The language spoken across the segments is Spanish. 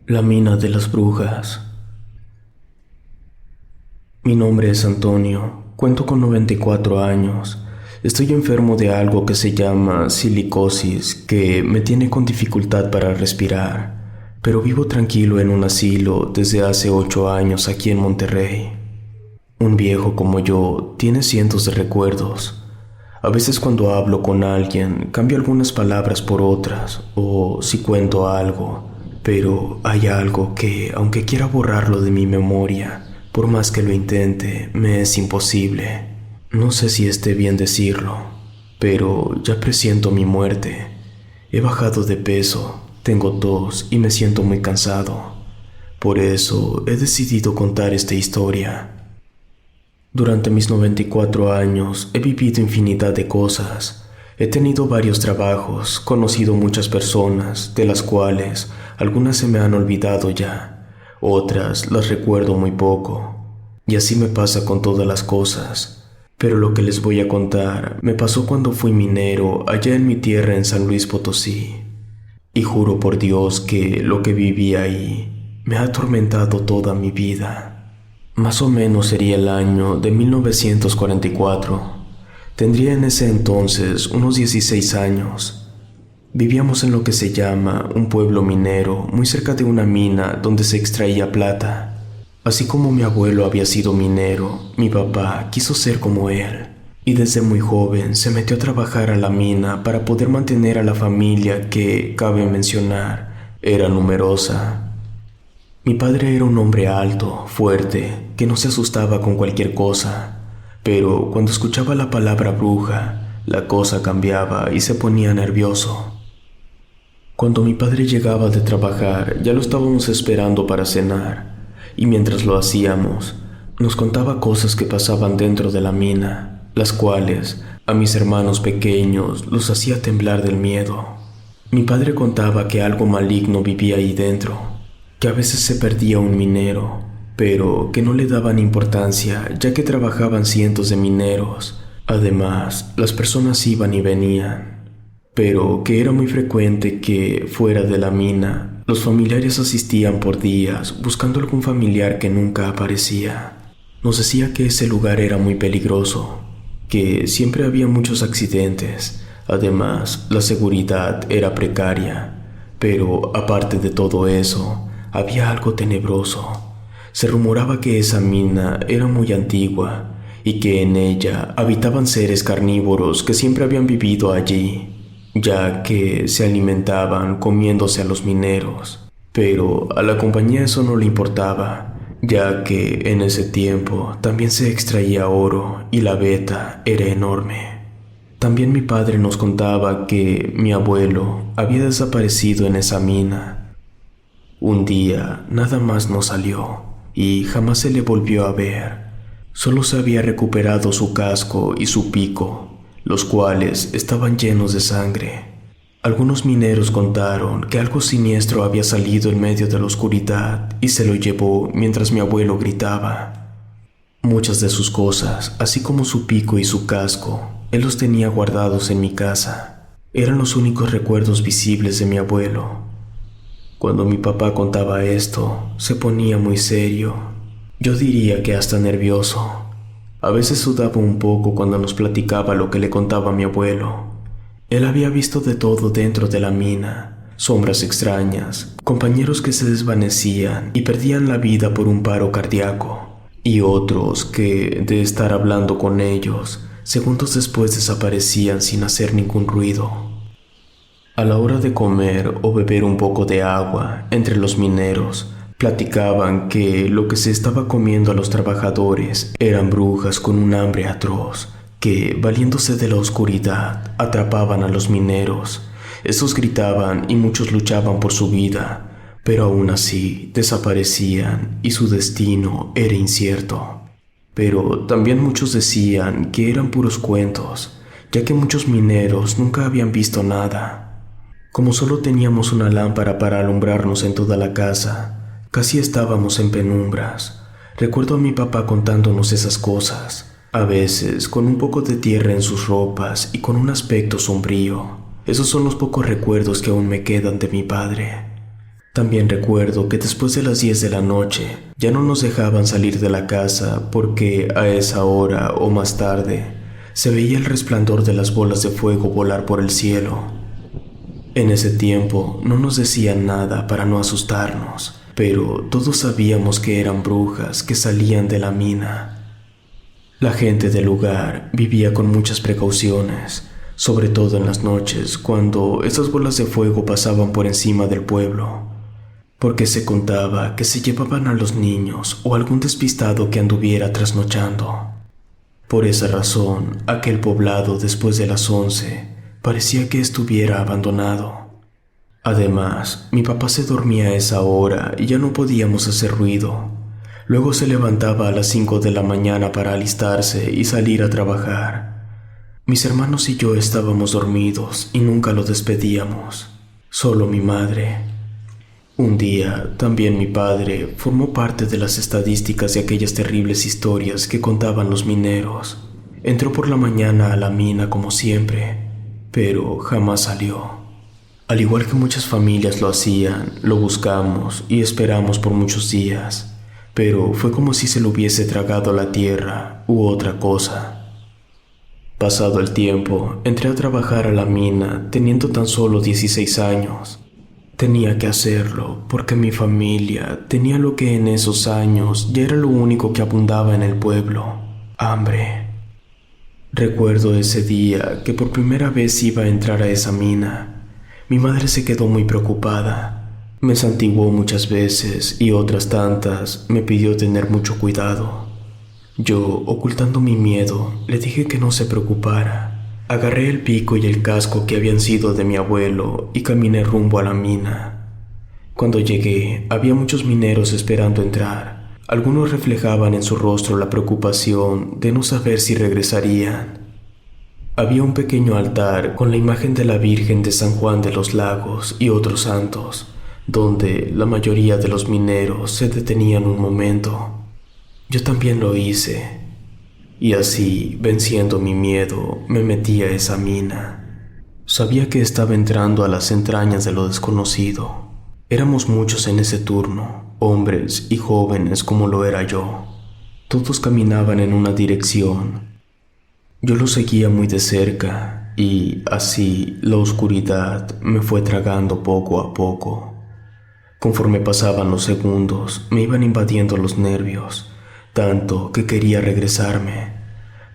La mina de las brujas. Mi nombre es Antonio, cuento con 94 años. Estoy enfermo de algo que se llama silicosis, que me tiene con dificultad para respirar, pero vivo tranquilo en un asilo desde hace 8 años aquí en Monterrey. Un viejo como yo tiene cientos de recuerdos. A veces cuando hablo con alguien, cambio algunas palabras por otras, o si cuento algo, pero hay algo que, aunque quiera borrarlo de mi memoria, por más que lo intente, me es imposible. No sé si esté bien decirlo, pero ya presiento mi muerte. He bajado de peso, tengo tos y me siento muy cansado. Por eso he decidido contar esta historia. Durante mis 94 años he vivido infinidad de cosas. He tenido varios trabajos, conocido muchas personas, de las cuales algunas se me han olvidado ya, otras las recuerdo muy poco. Y así me pasa con todas las cosas. Pero lo que les voy a contar me pasó cuando fui minero allá en mi tierra en San Luis Potosí. Y juro por Dios que lo que viví ahí me ha atormentado toda mi vida. Más o menos sería el año de 1944. Tendría en ese entonces unos 16 años. Vivíamos en lo que se llama un pueblo minero, muy cerca de una mina donde se extraía plata. Así como mi abuelo había sido minero, mi papá quiso ser como él, y desde muy joven se metió a trabajar a la mina para poder mantener a la familia que, cabe mencionar, era numerosa. Mi padre era un hombre alto, fuerte, que no se asustaba con cualquier cosa, pero cuando escuchaba la palabra bruja, la cosa cambiaba y se ponía nervioso. Cuando mi padre llegaba de trabajar, ya lo estábamos esperando para cenar, y mientras lo hacíamos, nos contaba cosas que pasaban dentro de la mina, las cuales a mis hermanos pequeños los hacía temblar del miedo. Mi padre contaba que algo maligno vivía ahí dentro, que a veces se perdía un minero, pero que no le daban importancia ya que trabajaban cientos de mineros. Además, las personas iban y venían, pero que era muy frecuente que, fuera de la mina, los familiares asistían por días buscando algún familiar que nunca aparecía. Nos decía que ese lugar era muy peligroso, que siempre había muchos accidentes. Además, la seguridad era precaria, pero aparte de todo eso, había algo tenebroso. Se rumoraba que esa mina era muy antigua y que en ella habitaban seres carnívoros que siempre habían vivido allí, ya que se alimentaban comiéndose a los mineros. Pero a la compañía eso no le importaba, ya que en ese tiempo también se extraía oro y la veta era enorme. También mi padre nos contaba que mi abuelo había desaparecido en esa mina. Un día nada más no salió y jamás se le volvió a ver. Solo se había recuperado su casco y su pico, los cuales estaban llenos de sangre. Algunos mineros contaron que algo siniestro había salido en medio de la oscuridad y se lo llevó mientras mi abuelo gritaba. Muchas de sus cosas, así como su pico y su casco, él los tenía guardados en mi casa. Eran los únicos recuerdos visibles de mi abuelo. Cuando mi papá contaba esto, se ponía muy serio. Yo diría que hasta nervioso. A veces sudaba un poco cuando nos platicaba lo que le contaba mi abuelo. Él había visto de todo dentro de la mina, sombras extrañas, compañeros que se desvanecían y perdían la vida por un paro cardíaco, y otros que, de estar hablando con ellos, segundos después desaparecían sin hacer ningún ruido. A la hora de comer o beber un poco de agua, entre los mineros, platicaban que lo que se estaba comiendo a los trabajadores eran brujas con un hambre atroz, que, valiéndose de la oscuridad, atrapaban a los mineros. Estos gritaban y muchos luchaban por su vida, pero aún así desaparecían y su destino era incierto. Pero también muchos decían que eran puros cuentos, ya que muchos mineros nunca habían visto nada. Como solo teníamos una lámpara para alumbrarnos en toda la casa, casi estábamos en penumbras. Recuerdo a mi papá contándonos esas cosas, a veces con un poco de tierra en sus ropas y con un aspecto sombrío. Esos son los pocos recuerdos que aún me quedan de mi padre. También recuerdo que después de las 10 de la noche ya no nos dejaban salir de la casa porque a esa hora o más tarde se veía el resplandor de las bolas de fuego volar por el cielo. En ese tiempo no nos decían nada para no asustarnos, pero todos sabíamos que eran brujas que salían de la mina. La gente del lugar vivía con muchas precauciones, sobre todo en las noches cuando esas bolas de fuego pasaban por encima del pueblo, porque se contaba que se llevaban a los niños o algún despistado que anduviera trasnochando. Por esa razón, aquel poblado después de las 11 parecía que estuviera abandonado. Además, mi papá se dormía a esa hora y ya no podíamos hacer ruido. Luego se levantaba a las 5 de la mañana para alistarse y salir a trabajar. Mis hermanos y yo estábamos dormidos y nunca lo despedíamos, solo mi madre. Un día, también mi padre formó parte de las estadísticas de aquellas terribles historias que contaban los mineros. Entró por la mañana a la mina como siempre, pero jamás salió. Al igual que muchas familias lo hacían, lo buscamos y esperamos por muchos días, pero fue como si se lo hubiese tragado la tierra u otra cosa. Pasado el tiempo, entré a trabajar a la mina teniendo tan solo 16 años. Tenía que hacerlo porque mi familia tenía lo que en esos años ya era lo único que abundaba en el pueblo: hambre. Recuerdo ese día que por primera vez iba a entrar a esa mina. Mi madre se quedó muy preocupada. Me santiguó muchas veces y otras tantas me pidió tener mucho cuidado. Yo, ocultando mi miedo, le dije que no se preocupara. Agarré el pico y el casco que habían sido de mi abuelo y caminé rumbo a la mina. Cuando llegué, había muchos mineros esperando entrar. Algunos reflejaban en su rostro la preocupación de no saber si regresarían. Había un pequeño altar con la imagen de la Virgen de San Juan de los Lagos y otros santos, donde la mayoría de los mineros se detenían un momento. Yo también lo hice. Y así, venciendo mi miedo, me metí a esa mina. Sabía que estaba entrando a las entrañas de lo desconocido. Éramos muchos en ese turno, hombres y jóvenes como lo era yo. Todos caminaban en una dirección. Yo los seguía muy de cerca y así la oscuridad me fue tragando poco a poco. Conforme pasaban los segundos, me iban invadiendo los nervios, tanto que quería regresarme,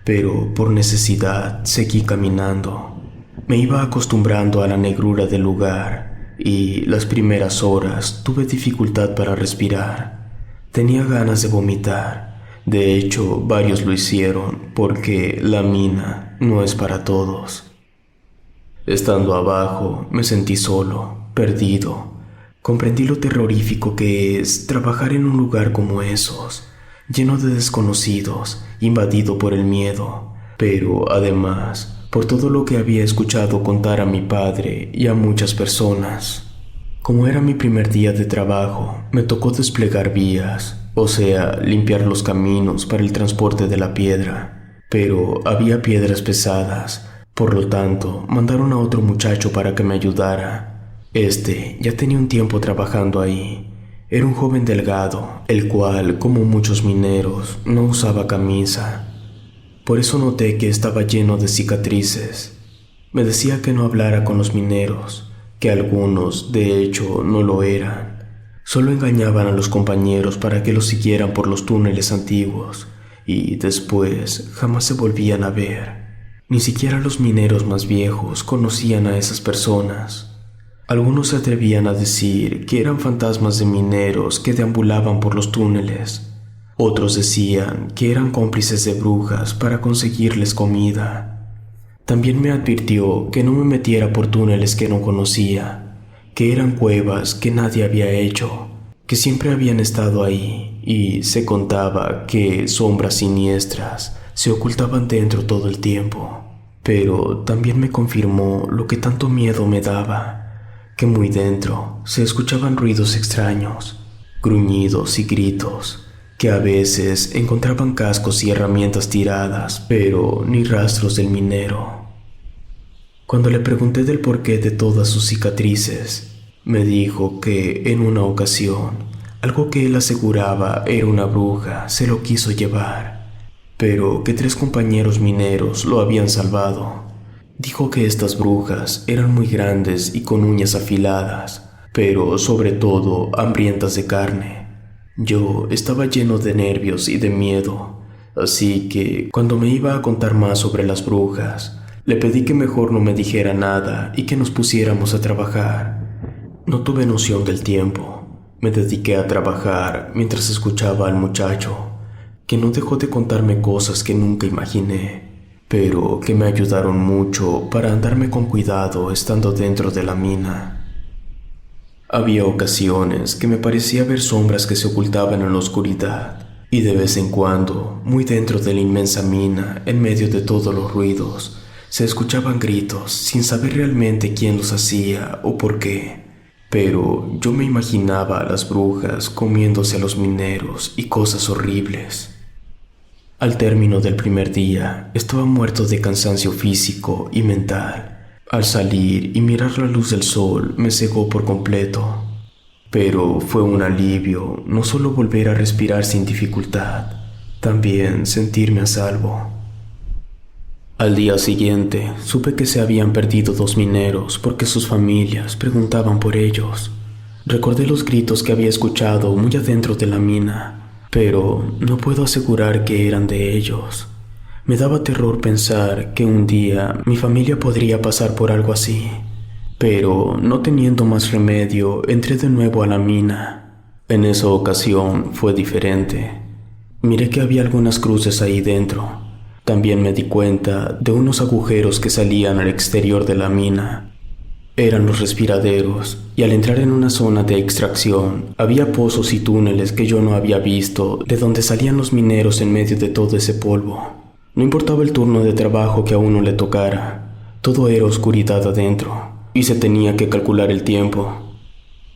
pero por necesidad seguí caminando. Me iba acostumbrando a la negrura del lugar y las primeras horas tuve dificultad para respirar. Tenía ganas de vomitar. De hecho, varios lo hicieron porque la mina no es para todos. Estando abajo, me sentí solo, perdido. Comprendí lo terrorífico que es trabajar en un lugar como esos, lleno de desconocidos, invadido por el miedo, pero además por todo lo que había escuchado contar a mi padre y a muchas personas. Como era mi primer día de trabajo, me tocó desplegar vías, o sea, limpiar los caminos para el transporte de la piedra, pero había piedras pesadas, por lo tanto, mandaron a otro muchacho para que me ayudara. Este ya tenía un tiempo trabajando ahí. Era un joven delgado, el cual, como muchos mineros, no usaba camisa. Por eso noté que estaba lleno de cicatrices. Me decía que no hablara con los mineros, que algunos, de hecho, no lo eran. Solo engañaban a los compañeros para que los siguieran por los túneles antiguos, y después jamás se volvían a ver. Ni siquiera los mineros más viejos conocían a esas personas. Algunos se atrevían a decir que eran fantasmas de mineros que deambulaban por los túneles. Otros decían que eran cómplices de brujas para conseguirles comida. También me advirtió que no me metiera por túneles que no conocía, que eran cuevas que nadie había hecho, que siempre habían estado ahí, y se contaba que sombras siniestras se ocultaban dentro todo el tiempo. Pero también me confirmó lo que tanto miedo me daba, que muy dentro se escuchaban ruidos extraños, gruñidos y gritos, que a veces encontraban cascos y herramientas tiradas, pero ni rastros del minero. Cuando le pregunté del porqué de todas sus cicatrices, Me dijo que en una ocasión, algo que él aseguraba era una bruja se lo quiso llevar, pero que 3 compañeros mineros lo habían salvado. Dijo que estas brujas eran muy grandes y con uñas afiladas, pero sobre todo hambrientas de carne. Yo estaba lleno de nervios y de miedo, así que cuando me iba a contar más sobre las brujas, le pedí que mejor no me dijera nada y que nos pusiéramos a trabajar. No tuve noción del tiempo. Me dediqué a trabajar mientras escuchaba al muchacho, que no dejó de contarme cosas que nunca imaginé, pero que me ayudaron mucho para andarme con cuidado estando dentro de la mina. Había ocasiones que me parecía ver sombras que se ocultaban en la oscuridad, y de vez en cuando, muy dentro de la inmensa mina, en medio de todos los ruidos, se escuchaban gritos sin saber realmente quién los hacía o por qué. Pero yo me imaginaba a las brujas comiéndose a los mineros y cosas horribles. Al término del primer día, estaba muerto de cansancio físico y mental. Al salir y mirar la luz del sol me cegó por completo. Pero fue un alivio no solo volver a respirar sin dificultad, también sentirme a salvo. Al día siguiente, supe que se habían perdido 2 mineros porque sus familias preguntaban por ellos. Recordé los gritos que había escuchado muy adentro de la mina, pero no puedo asegurar que eran de ellos. Me daba terror pensar que un día mi familia podría pasar por algo así, pero no teniendo más remedio, entré de nuevo a la mina. En esa ocasión fue diferente. Miré que había algunas cruces ahí dentro. También me di cuenta de unos agujeros que salían al exterior de la mina. Eran los respiraderos, y al entrar en una zona de extracción, había pozos y túneles que yo no había visto, de donde salían los mineros en medio de todo ese polvo. No importaba el turno de trabajo que a uno le tocara, todo era oscuridad adentro, y se tenía que calcular el tiempo.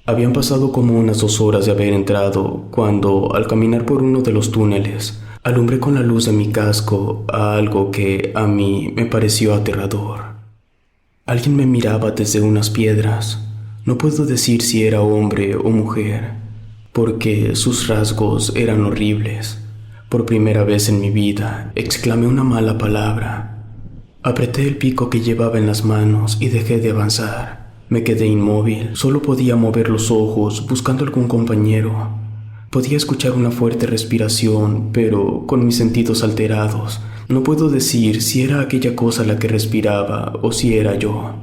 Habían pasado como unas 2 horas de haber entrado, cuando, al caminar por uno de los túneles, alumbré con la luz de mi casco a algo que a mí me pareció aterrador. Alguien me miraba desde unas piedras. No puedo decir si era hombre o mujer, porque sus rasgos eran horribles. Por primera vez en mi vida, exclamé una mala palabra. Apreté el pico que llevaba en las manos y dejé de avanzar. Me quedé inmóvil, solo podía mover los ojos buscando algún compañero. Podía escuchar una fuerte respiración, pero con mis sentidos alterados, no puedo decir si era aquella cosa la que respiraba o si era yo.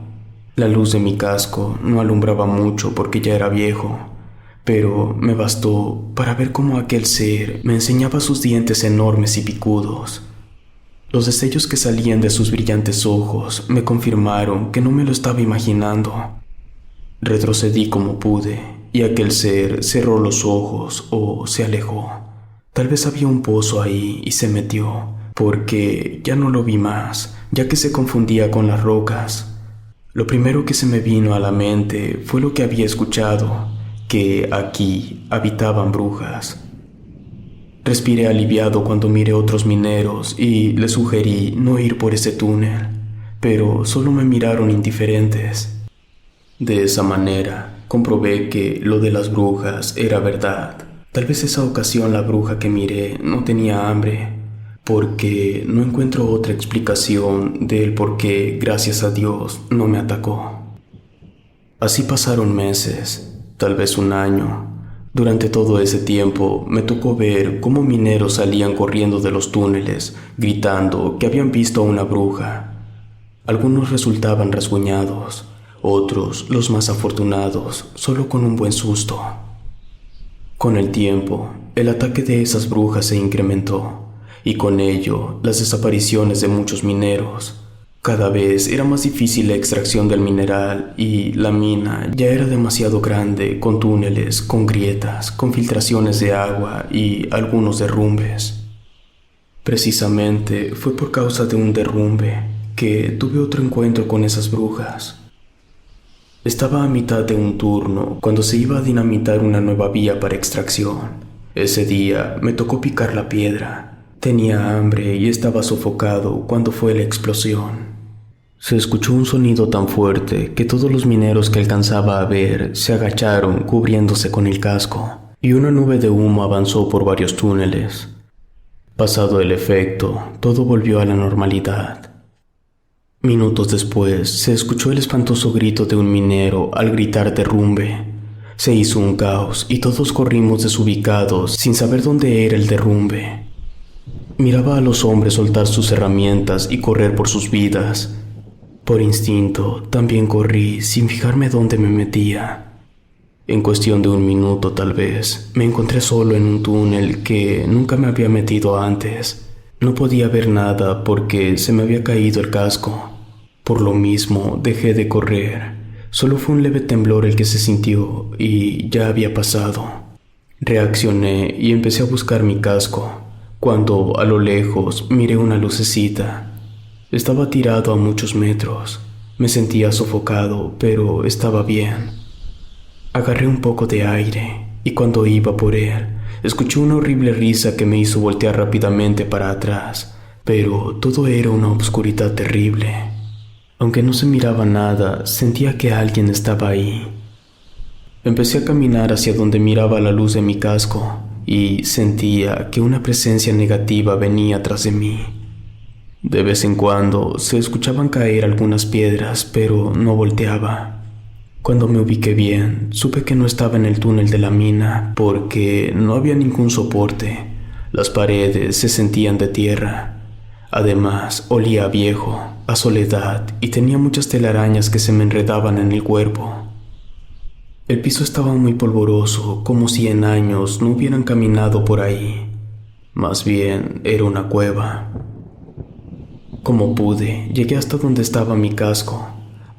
La luz de mi casco no alumbraba mucho porque ya era viejo, pero me bastó para ver cómo aquel ser me enseñaba sus dientes enormes y picudos. Los destellos que salían de sus brillantes ojos me confirmaron que no me lo estaba imaginando. Retrocedí como pude, y aquel ser cerró los ojos o se alejó. Tal vez había un pozo ahí y se metió, porque ya no lo vi más, ya que se confundía con las rocas. Lo primero que se me vino a la mente fue lo que había escuchado, que aquí habitaban brujas. Respiré aliviado cuando miré otros mineros y les sugerí no ir por ese túnel, pero solo me miraron indiferentes. De esa manera, comprobé que lo de las brujas era verdad. Tal vez esa ocasión la bruja que miré no tenía hambre, porque no encuentro otra explicación del por qué, gracias a Dios, no me atacó. Así pasaron meses, tal vez un año. Durante todo ese tiempo me tocó ver cómo mineros salían corriendo de los túneles, gritando que habían visto a una bruja. Algunos resultaban rasguñados, otros, los más afortunados, solo con un buen susto. Con el tiempo, el ataque de esas brujas se incrementó, y con ello las desapariciones de muchos mineros. Cada vez era más difícil la extracción del mineral y la mina ya era demasiado grande, con túneles, con grietas, con filtraciones de agua y algunos derrumbes. Precisamente fue por causa de un derrumbe que tuve otro encuentro con esas brujas. Estaba a mitad de un turno cuando se iba a dinamitar una nueva vía para extracción. Ese día me tocó picar la piedra. Tenía hambre y estaba sofocado cuando fue la explosión. Se escuchó un sonido tan fuerte que todos los mineros que alcanzaba a ver se agacharon cubriéndose con el casco, y una nube de humo avanzó por varios túneles. Pasado el efecto, todo volvió a la normalidad. Minutos después, se escuchó el espantoso grito de un minero al gritar derrumbe. Se hizo un caos y todos corrimos desubicados sin saber dónde era el derrumbe. Miraba a los hombres soltar sus herramientas y correr por sus vidas. Por instinto, también corrí sin fijarme dónde me metía. En cuestión de un minuto tal vez, me encontré solo en un túnel que nunca me había metido antes. No podía ver nada porque se me había caído el casco. Por lo mismo, dejé de correr. Solo fue un leve temblor el que se sintió y ya había pasado. Reaccioné y empecé a buscar mi casco, cuando a lo lejos miré una lucecita. Estaba tirado a muchos metros. Me sentía sofocado, pero estaba bien. Agarré un poco de aire y cuando iba por él, escuché una horrible risa que me hizo voltear rápidamente para atrás, pero todo era una oscuridad terrible. Aunque no se miraba nada, sentía que alguien estaba ahí. Empecé a caminar hacia donde miraba la luz de mi casco y sentía que una presencia negativa venía tras de mí. De vez en cuando se escuchaban caer algunas piedras, pero no volteaba. Cuando me ubiqué bien, supe que no estaba en el túnel de la mina porque no había ningún soporte. Las paredes se sentían de tierra. Además, olía a viejo, a soledad y tenía muchas telarañas que se me enredaban en el cuerpo. El piso estaba muy polvoroso, como si en años no hubieran caminado por ahí. Más bien, era una cueva. Como pude, llegué hasta donde estaba mi casco.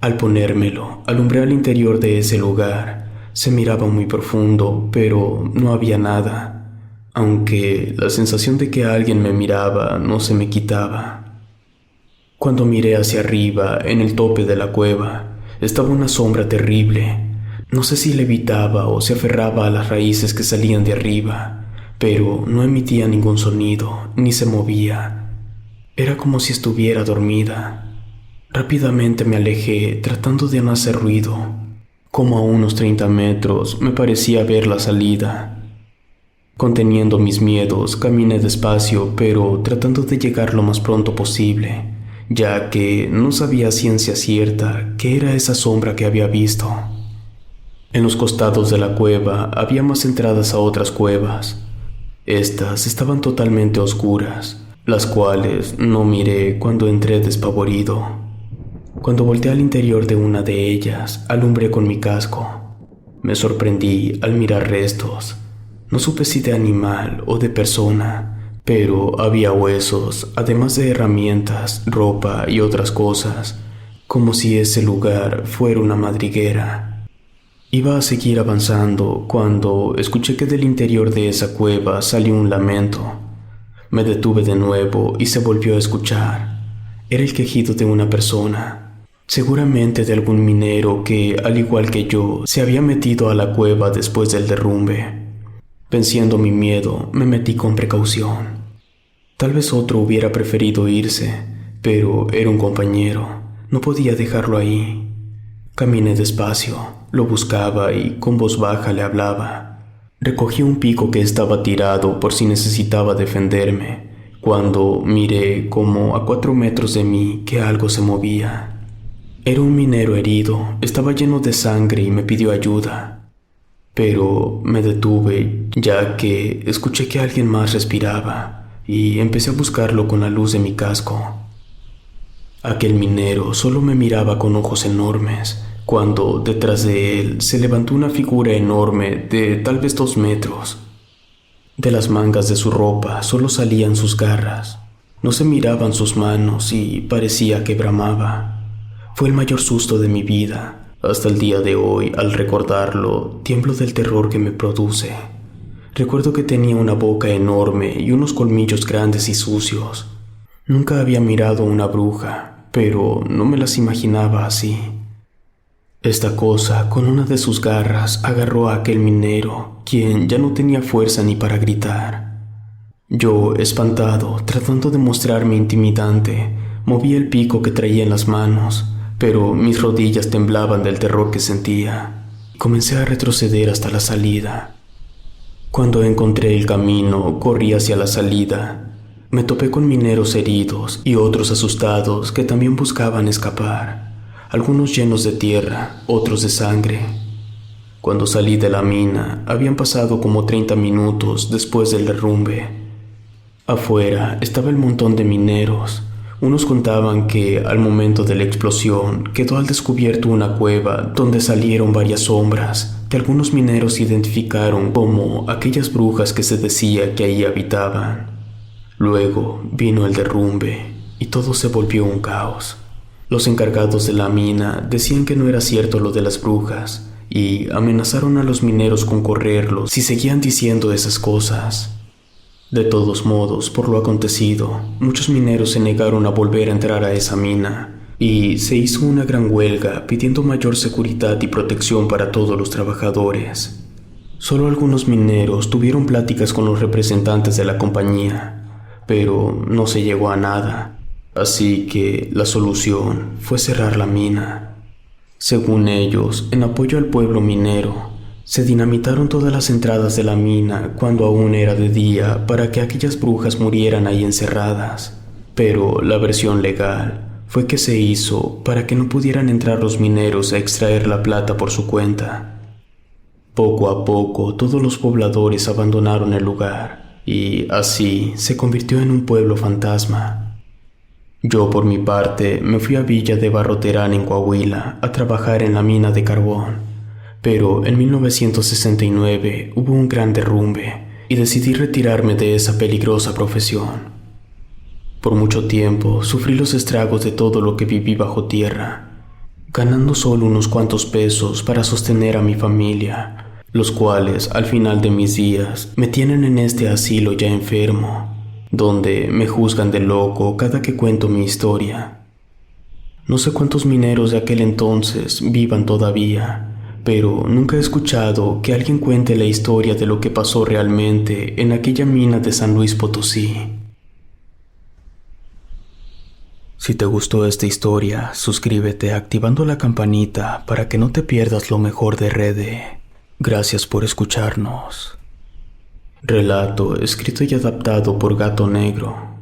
Al ponérmelo, alumbré al interior de ese lugar. Se miraba muy profundo, pero no había nada, aunque la sensación de que alguien me miraba no se me quitaba. Cuando miré hacia arriba, en el tope de la cueva, estaba una sombra terrible. No sé si levitaba o se aferraba a las raíces que salían de arriba, pero no emitía ningún sonido, ni se movía. Era como si estuviera dormida. Rápidamente me alejé, tratando de no hacer ruido. Como a unos 30 metros me parecía ver la salida. Conteniendo mis miedos, caminé despacio, pero tratando de llegar lo más pronto posible, ya que no sabía a ciencia cierta qué era esa sombra que había visto. En los costados de la cueva había más entradas a otras cuevas. Estas estaban totalmente oscuras, las cuales no miré cuando entré despavorido. Cuando volteé al interior de una de ellas, alumbré con mi casco. Me sorprendí al mirar restos. No supe si de animal o de persona, pero había huesos, además de herramientas, ropa y otras cosas, como si ese lugar fuera una madriguera. Iba a seguir avanzando cuando escuché que del interior de esa cueva salió un lamento. Me detuve de nuevo y se volvió a escuchar. Era el quejido de una persona, seguramente de algún minero que, al igual que yo, se había metido a la cueva después del derrumbe. Venciendo mi miedo, me metí con precaución. Tal vez otro hubiera preferido irse, pero era un compañero, no podía dejarlo ahí. Caminé despacio, lo buscaba y con voz baja le hablaba. Recogí un pico que estaba tirado por si necesitaba defenderme, cuando miré como a 4 metros de mí que algo se movía. Era un minero herido, estaba lleno de sangre y me pidió ayuda. Pero me detuve ya que escuché que alguien más respiraba y empecé a buscarlo con la luz de mi casco. Aquel minero solo me miraba con ojos enormes, cuando detrás de él se levantó una figura enorme de tal vez 2 metros. De las mangas de su ropa solo salían sus garras. No se miraban sus manos y parecía que bramaba. Fue el mayor susto de mi vida. Hasta el día de hoy, al recordarlo, tiemblo del terror que me produce. Recuerdo que tenía una boca enorme y unos colmillos grandes y sucios. Nunca había mirado a una bruja, pero no me las imaginaba así. Esta cosa, con una de sus garras, agarró a aquel minero, quien ya no tenía fuerza ni para gritar. Yo, espantado, tratando de mostrarme intimidante, Moví el pico que traía en las manos, pero mis rodillas temblaban del terror que sentía. Comencé a retroceder hasta la salida. Cuando encontré el camino, corrí hacia la salida. Me topé con mineros heridos y otros asustados que también buscaban escapar, algunos llenos de tierra, otros de sangre. Cuando salí de la mina, habían pasado como 30 minutos después del derrumbe. Afuera estaba el montón de mineros. Unos contaban que al momento de la explosión quedó al descubierto una cueva donde salieron varias sombras que algunos mineros identificaron como aquellas brujas que se decía que ahí habitaban. Luego vino el derrumbe y todo se volvió un caos. Los encargados de la mina decían que no era cierto lo de las brujas y amenazaron a los mineros con correrlos si seguían diciendo esas cosas. De todos modos, por lo acontecido, muchos mineros se negaron a volver a entrar a esa mina y se hizo una gran huelga pidiendo mayor seguridad y protección para todos los trabajadores. Solo algunos mineros tuvieron pláticas con los representantes de la compañía, pero no se llegó a nada, así que la solución fue cerrar la mina. Según ellos, en apoyo al pueblo minero, se dinamitaron todas las entradas de la mina cuando aún era de día para que aquellas brujas murieran ahí encerradas, pero la versión legal fue que se hizo para que no pudieran entrar los mineros a extraer la plata por su cuenta. Poco a poco todos los pobladores abandonaron el lugar y así se convirtió en un pueblo fantasma. Yo por mi parte me fui a Villa de Barro Terán en Coahuila a trabajar en la mina de carbón. Pero en 1969 hubo un gran derrumbe y decidí retirarme de esa peligrosa profesión. Por mucho tiempo sufrí los estragos de todo lo que viví bajo tierra, ganando solo unos cuantos pesos para sostener a mi familia, los cuales al final de mis días me tienen en este asilo ya enfermo, donde me juzgan de loco cada que cuento mi historia. No sé cuántos mineros de aquel entonces vivan todavía, pero nunca he escuchado que alguien cuente la historia de lo que pasó realmente en aquella mina de San Luis Potosí. Si te gustó esta historia, suscríbete activando la campanita para que no te pierdas lo mejor de Rede. Gracias por escucharnos. Relato escrito y adaptado por Gato Negro.